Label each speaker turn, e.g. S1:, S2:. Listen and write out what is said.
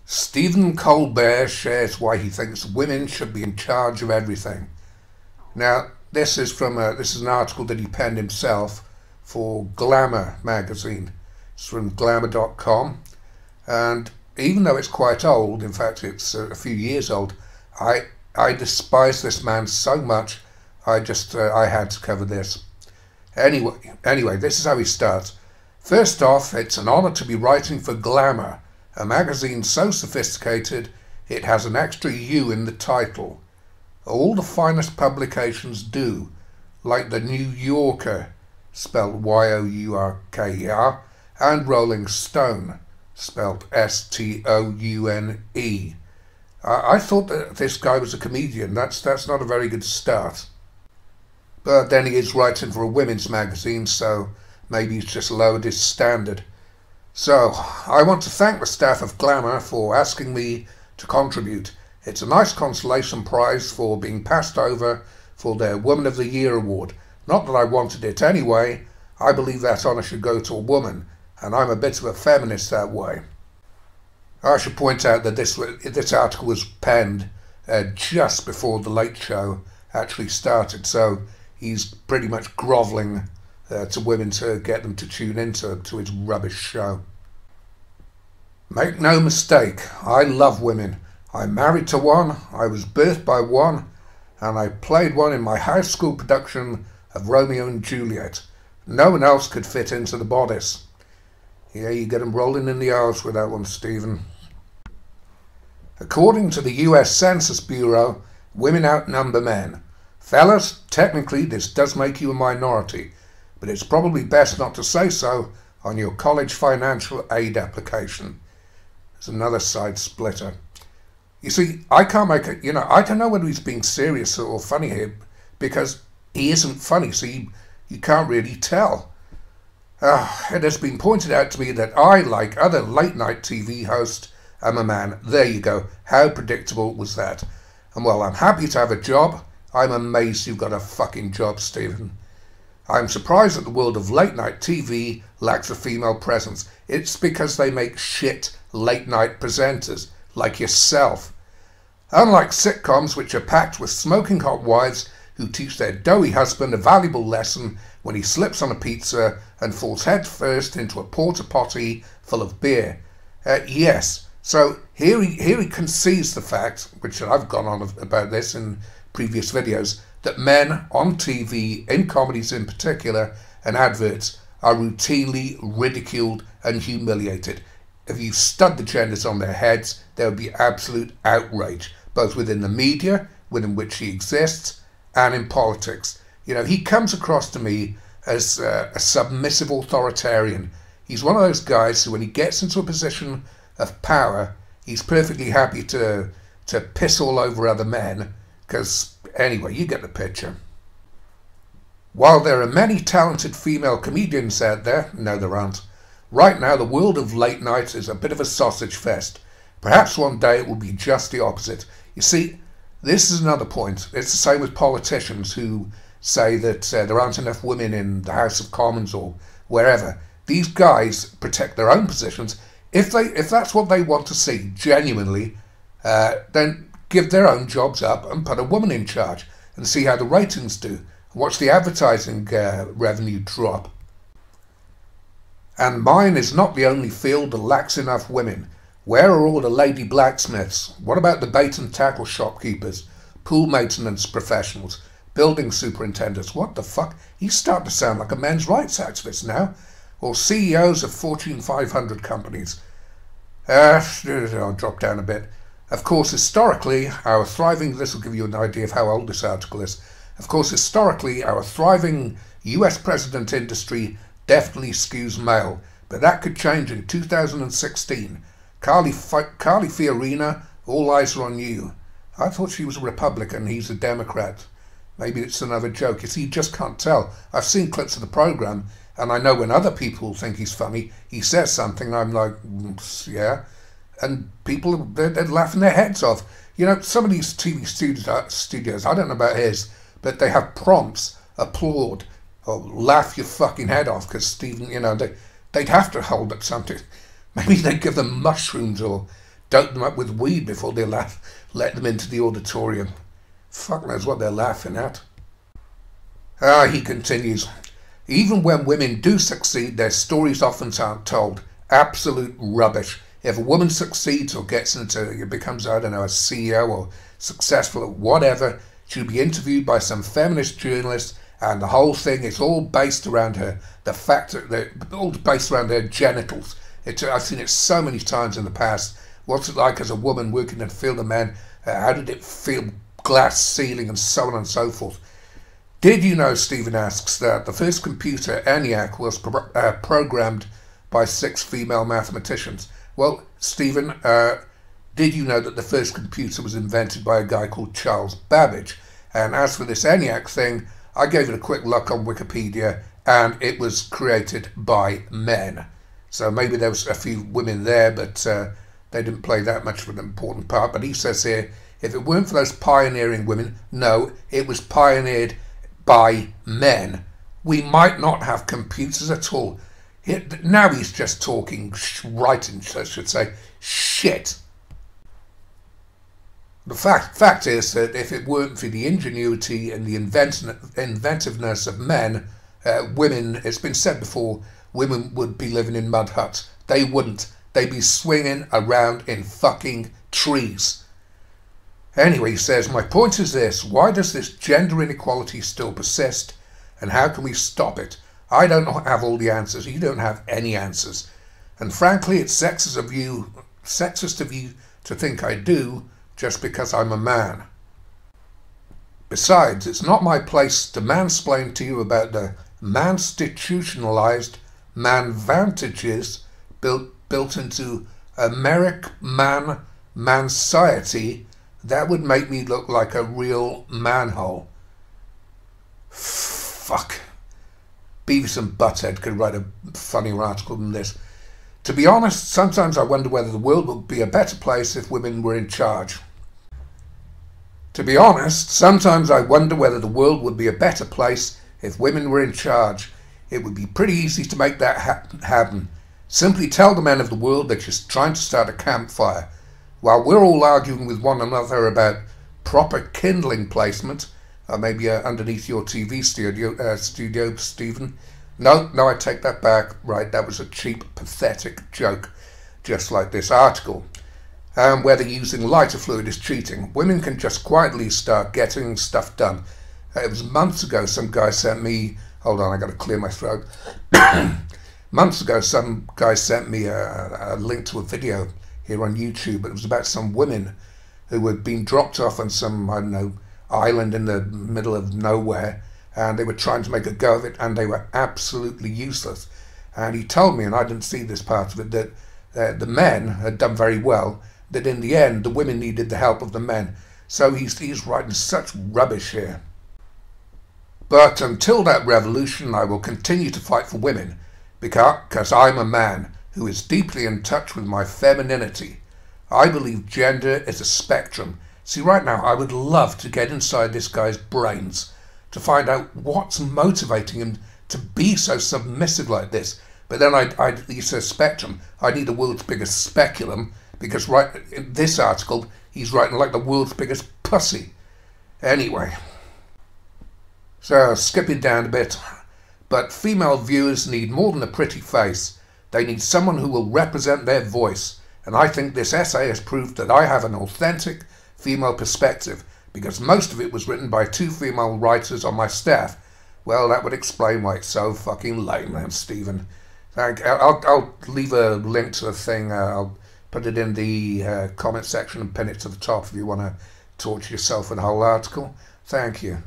S1: Stephen Colbert shares why he thinks women should be in charge of everything. Now, this is an article that he penned himself for Glamour magazine. It's from glamour.com, and even though it's quite old, in fact it's a few years old, I despise this man so much. I had to cover this. Anyway, this is how he starts. First off, it's an honour to be writing for Glamour, a magazine so sophisticated it has an extra U in the title. All the finest publications do, like the New Yorker, spelled Yourker, and Rolling Stone, spelled Stoune. I thought that this guy was a comedian. That's not a very good start. But then he is writing for a women's magazine, so maybe he's just lowered his standard. So, I want to thank the staff of Glamour for asking me to contribute. It's a nice consolation prize for being passed over for their Woman of the Year award. Not that I wanted it anyway. I believe that honour should go to a woman, and I'm a bit of a feminist that way. I should point out that this article was penned just before The Late Show actually started, so he's pretty much grovelling to women to get them to tune into his rubbish show. Make no mistake, I love women. I'm married to one, I was birthed by one, and I played one in my high school production of Romeo and Juliet. No one else could fit into the bodice. Yeah, you get them rolling in the R's with that one, Stephen. According to the US Census Bureau, women outnumber men. Fellas, technically this does make you a minority, but it's probably best not to say so on your college financial aid application. There's another side splitter. You see, I can't make it, I don't know whether he's being serious or funny here, because he isn't funny, so you can't really tell. It has been pointed out to me that I, like other late-night TV hosts, am a man. There you go. How predictable was that? And well, I'm happy to have a job. I'm amazed you've got a fucking job, Stephen. I'm surprised that the world of late-night TV lacks a female presence. It's because they make shit late-night presenters, like yourself. Unlike sitcoms, which are packed with smoking hot wives who teach their doughy husband a valuable lesson when he slips on a pizza and falls head first into a porta potty full of beer. Yes, so here he concedes the fact, which I've gone on about this in previous videos, that men on TV, in comedies in particular, and adverts, are routinely ridiculed and humiliated. If you stud the genders on their heads, there would be absolute outrage, both within the media, within which he exists, and in politics. He comes across to me as a submissive authoritarian. He's one of those guys who, when he gets into a position of power, he's perfectly happy to piss all over other men, because, anyway, you get the picture. While there are many talented female comedians out there, no there aren't. Right now the world of late night is a bit of a sausage fest. Perhaps one day it will be just the opposite. You see, this is another point. It's the same with politicians who say that there aren't enough women in the House of Commons or wherever. These guys protect their own positions. If that's what they want to see, genuinely, then give their own jobs up and put a woman in charge and see how the ratings do. Watch the advertising revenue drop. And mine is not the only field that lacks enough women. Where are all the lady blacksmiths? What about the bait and tackle shopkeepers, pool maintenance professionals, building superintendents? What the fuck? He's starting to sound like a men's rights activist now. Or CEOs of Fortune 500 companies. I'll drop down a bit. Of course, historically, this will give you an idea of how old this article is. Of course, historically, our thriving US president industry definitely skews male, but that could change in 2016. Carly Fiorina, all eyes are on you. I thought she was a Republican, he's a Democrat. Maybe it's another joke. You see, you just can't tell. I've seen clips of the programme, and I know when other people think he's funny, he says something, I'm like, yeah. And people, they're laughing their heads off. Some of these TV studios, I don't know about his, but they have prompts, applaud, or laugh your fucking head off, because Stephen, they'd have to hold up something. Maybe they'd give them mushrooms or dope them up with weed before they let them into the auditorium. Fuck knows what they're laughing at. He continues, even when women do succeed, their stories often aren't told. Absolute rubbish. If a woman succeeds or becomes, I don't know, a CEO or successful or whatever, she'll be interviewed by some feminist journalist, and the whole thing is all based around her. The fact that they're all based around her genitals. I've seen it so many times in the past. What's it like as a woman working in the field of men? How did it feel? Glass ceiling and so on and so forth. Did you know, Stephen asks, that the first computer, ENIAC, was programmed by 6 female mathematicians? Well, Stephen, did you know that the first computer was invented by a guy called Charles Babbage? And as for this ENIAC thing, I gave it a quick look on Wikipedia, and it was created by men. So maybe there was a few women there, but they didn't play that much of an important part. But he says here, if it weren't for those pioneering women, no, it was pioneered by men, we might not have computers at all. Now he's just talking, writing, I should say, shit. The fact is that if it weren't for the ingenuity and the inventiveness of men, women, it's been said before, women would be living in mud huts. They wouldn't. They'd be swinging around in fucking trees. Anyway, he says, my point is this, why does this gender inequality still persist, and how can we stop it? I don't have all the answers, you don't have any answers, and frankly it's sexist of you to think I do, just because I'm a man. Besides, it's not my place to mansplain to you about the manstitutionalized manvantages built into man-society. That would make me look like a real manhole. Fuck. Beavis and Butthead could write a funnier article than this. To be honest, sometimes I wonder whether the world would be a better place if women were in charge. To be honest, sometimes I wonder whether the world would be a better place if women were in charge. It would be pretty easy to make that happen. Simply tell the men of the world that you're trying to start a campfire. While we're all arguing with one another about proper kindling placement, maybe underneath your TV studio, Stephen. No, I take that back. Right, that was a cheap, pathetic joke, just like this article. Whether using lighter fluid is cheating. Women can just quietly start getting stuff done. It was months ago some guy sent me... Hold on, I got to clear my throat. Months ago some guy sent me a link to a video here on YouTube. It was about some women who had been dropped off on some, I don't know, island in the middle of nowhere, and they were trying to make a go of it, and they were absolutely useless. And he told me, and I didn't see this part of it, that the men had done very well, that in the end the women needed the help of the men. So he's writing such rubbish here. But until that revolution, I will continue to fight for women, because I'm a man who is deeply in touch with my femininity. I believe gender is a spectrum. See, right now, I would love to get inside this guy's brains to find out what's motivating him to be so submissive like this. But then he says spectrum. I need the world's biggest speculum, because right in this article, he's writing like the world's biggest pussy. Anyway, so skipping down a bit. But female viewers need more than a pretty face. They need someone who will represent their voice. And I think this essay has proved that I have an authentic female perspective, because most of it was written by 2 female writers on my staff. Well, that would explain why it's so fucking lame then, Stephen. I'll leave a link to the thing. I'll put it in the comment section and pin it to the top if you want to torture yourself with the whole article. Thank you.